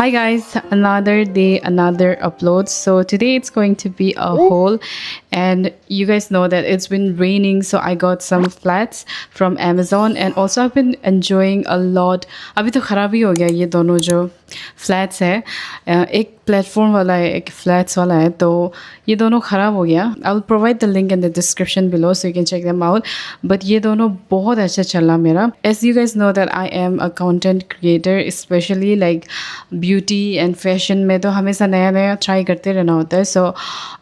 Hi guys, another day, another upload. So today it's going to be a haul, and you guys know that it's been raining, so I got some flats from Amazon, and also I've been enjoying a lot. अभी तो ख़राब ही हो गया ये दोनों जो flats है, एक प्लेटफॉर्म वाला है एक फ्लैट्स वाला है, तो ये दोनों ख़राब हो गया. I will provide the link in the description below so you can check them out. But ये दोनों बहुत अच्छा चला मेरा. As you guys know that I am a content creator, specially like beauty and fashion में तो हमेशा नया नया ट्राई करते रहना होता है. So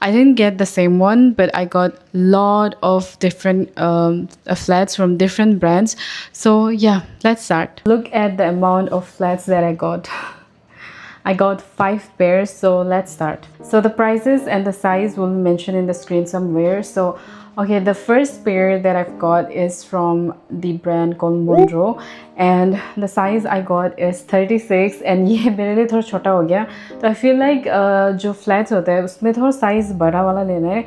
I didn't get the same one, but I got lot of different flats from different brands. So yeah, let's start. Look at the amount of flats that I got. I got 5 pairs, so let's start. So the prices and the size will be mentioned in the screen somewhere. So okay, the first pair that I've got is from the brand called Monroe, and the size I got is 36, and ये मेरे लिए थोड़ा छोटा हो गया. तो I feel like जो flats होता है उसमें थोड़ा size बड़ा वाला लेना है,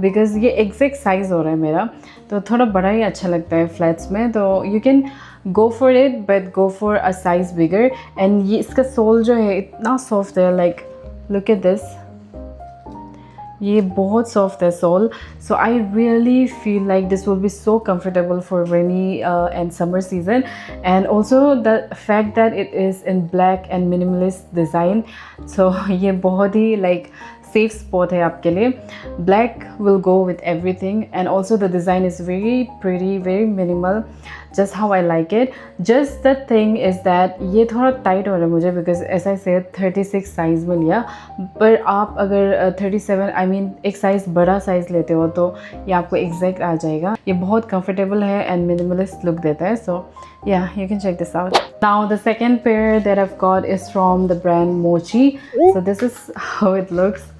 because ये exact size हो रहा है मेरा, तो थोड़ा बड़ा ही अच्छा लगता है flats में. तो you can go for it, but go for a size bigger. And ये इसका सोल जो है इतना सॉफ्ट है, like look at this, ये बहुत सॉफ्ट है sole. So I really feel like this will be so comfortable for rainy and summer season. And also the fact that it is in black and minimalist design, so ये बहुत ही like safe spot है आपके लिए. Black will go with everything, and also the design is very pretty, very minimal, just how I like it. Just the thing is that ये थोड़ा tight हो रहा है मुझे, because as I said 36 size में लिया, पर आप अगर 37 I mean एक size बड़ा size लेते हो तो ये आपको exact आ जाएगा. ये बहुत comfortable है and minimalist look देता है. So yeah, you can check this out. Now the second pair that I've got is from the brand Mochi. So this is how it looks.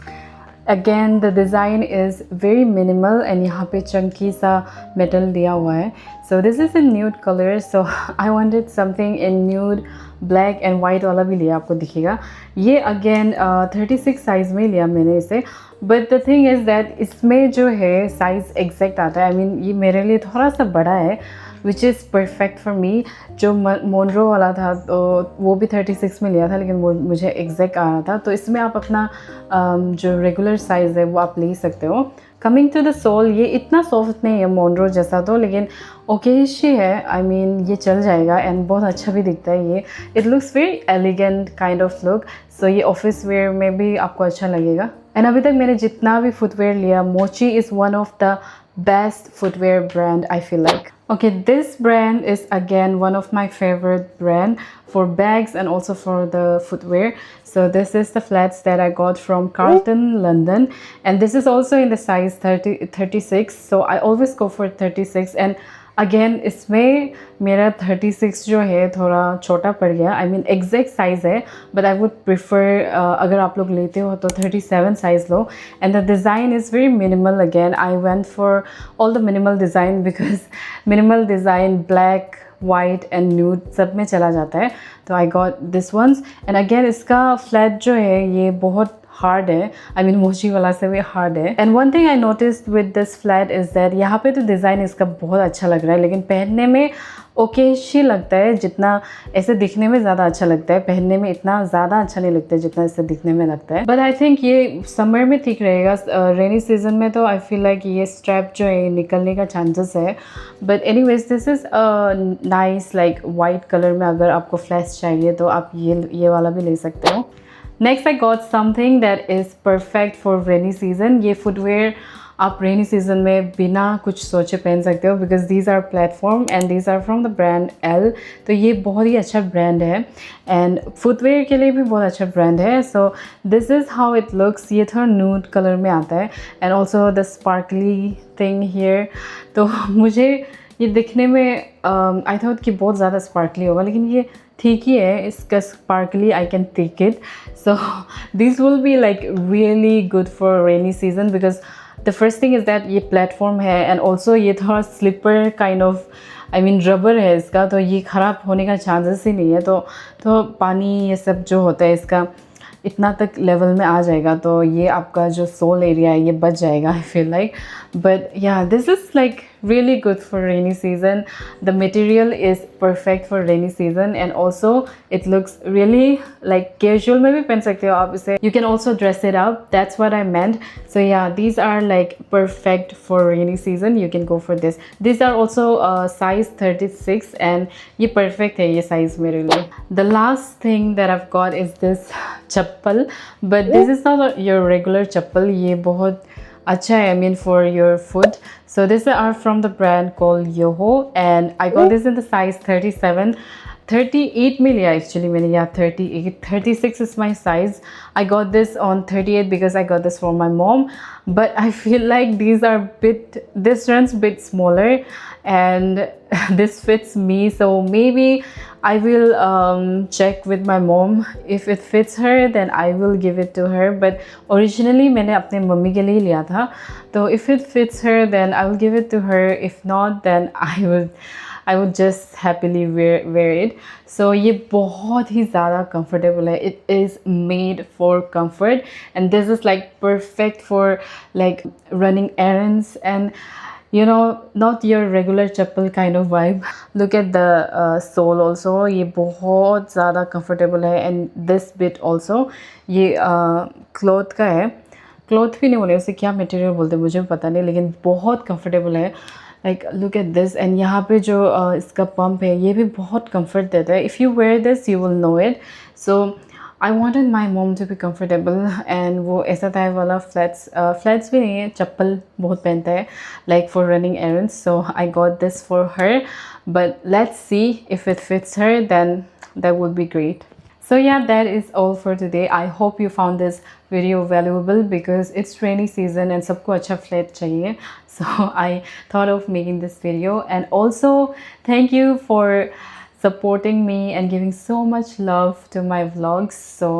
Again, the design is very minimal, and यहाँ पे chunky सा metal दिया हुआ है. So this is in nude color, so I wanted something in nude, black and white वाला भी लिया, आपको दिखेगा. ये again 36 size में लिया मैंने इसे. But the thing is that इसमें जो है size exact आता है. I mean ये मेरे लिए थोड़ा सा बड़ा है, which is perfect for me. जो मोनरो वाला था तो वो भी 36 में लिया था, लेकिन वो मुझे एग्जैक्ट आ रहा था. तो इसमें आप अपना जो रेगुलर साइज़ है वो आप ले सकते हो. कमिंग टू द सोल, ये इतना सॉफ्ट नहीं है मोनरो जैसा तो, लेकिन ओकेशी है. आई मीन ये चल जाएगा एंड बहुत अच्छा भी दिखता है ये. It looks very elegant kind of look. So ये ऑफिस वेयर में भी आपको अच्छा लगेगा. एंड अभी तक मैंने जितना भी फुटवेयर लिया, मोची is one of the best footwear brand, I feel like. Okay, this brand is again one of my favorite brand for bags and also for the footwear. So this is the flats that I got from Carlton, London, and this is also in the size 36. So I always go for 36, and again इसमें मेरा 36 जो है थोड़ा छोटा पड़ गया. I mean exact size है, but I would prefer अगर आप लोग लेते हो तो 37 साइज़ लो. And the design is very minimal. Again I went for all the minimal design, because minimal design black, white and nude सब में चला जाता है. तो I got this ones. And again इसका फ्लैट जो है ये बहुत हार्ड है. आई मीन मोची वाला से भी हार्ड है. And one thing I noticed with this flat is that यहाँ पे तो डिज़ाइन इसका बहुत अच्छा लग रहा है, लेकिन पहनने में ओकेशी लगता है. जितना ऐसे दिखने में ज़्यादा अच्छा लगता है, पहनने में इतना ज़्यादा अच्छा नहीं लगता है जितना इससे दिखने में लगता है. बट आई थिंक ये समर में ठीक रहेगा. रेनी सीजन में तो आई फील लाइक ये स्ट्रैप जो है निकलने का चांसेस है. But anyways this is nice like white colour में. अगर आपको फ्लैश चाहिए तो आप ये वाला भी ले सकते हो. Next I got something that is perfect for rainy season. ये footwear आप rainy season में बिना कुछ सोचे पहन सकते हो, because these are platform and these are from the brand L. तो ये बहुत ही अच्छा ब्रांड है and footwear के लिए भी बहुत अच्छा ब्रांड है. So this is how it looks. ये थोड़ा nude कलर में आता है, and also the sparkly thing here. तो मुझे ये दिखने में I thought कि बहुत ज़्यादा sparkly होगा, लेकिन ये ठीक ही है. इसका sparkly I can take it. So these will be like really good for rainy season, because the first thing is that ये platform है, and also ये थोड़ा slipper kind of, I mean rubber है इसका, तो ये ख़राब होने का chances ही नहीं है. तो पानी ये सब जो होता है इसका इतना तक लेवल में आ जाएगा तो ये आपका जो सोल एरिया है ये बच जाएगा, आई फील लाइक. बट या this is like really good for rainy season. The material is perfect for rainy season and also it looks really like casual में भी पहन सकते हो आप इसे. You can also dress it up. That's what I meant. So yeah, these are like perfect for rainy season. You can go for this. These are also size 36 and ये perfect है ये size मेरे लिए. The last thing that I've got is this chappal, but this is not your regular chappal. ये बहुत अच्छा है, I mean for your foot. So these are from the brand called Yoho and I got this in the size 37. 38 में लिया actually मैंने, yeah 38. 36 is my size. I got this on 38 because I got this from my mom, but I feel like this runs bit smaller and this fits me, so maybe I will check with my mom. If it fits her then I will give it to her, but originally मैंने अपने mummy के लिए लिया था, तो if it fits her then I will give it to her. If not then I would just happily wear it. So ये बहुत ही ज़्यादा comfortable है. It is made for comfort and this is like perfect for like running errands and you know not your regular chappal kind of vibe. Look at the sole also. ये बहुत ज़्यादा comfortable है and this bit also ये cloth का है. Cloth भी नहीं बोले उसे, क्या मटेरियल बोलते हैं मुझे पता नहीं, लेकिन बहुत कंफर्टेबल है. Like look at this. And यहाँ पे जो इसका पंप है ये भी बहुत कंफर्ट देता है. If you wear this you will know it. So I wanted my mom to be comfortable and वो ऐसा टाइप वाला फ्लैट्स भी नहीं है, चप्पल बहुत पहनता है like for running errands. So I got this for her, but let's see if it fits her then that would be great. So yeah, that is all for today. I hope you found this video valuable because it's rainy season and सबको अच्छा flat चाहिए. So I thought of making this video, and also thank you for supporting me and giving so much love to my vlogs. So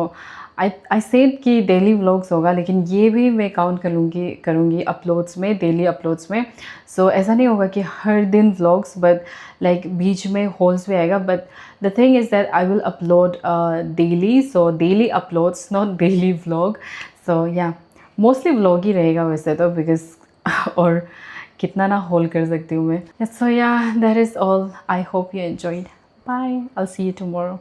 I said कि daily vlogs होगा, लेकिन ये भी मैं count करूँगी अपलोड्स में, डेली अपलोड्स में. सो ऐसा नहीं होगा कि हर दिन व्लॉग्स, बट लाइक बीच में होल्स भी आएगा. But the thing is that I will upload daily. So daily uploads, not daily vlog. So yeah mostly vlog ही रहेगा वैसे तो, बिकॉज और कितना ना होल्ड कर सकती हूँ मैं. So yeah that is all. I hope you enjoyed. Bye. I will see you tomorrow.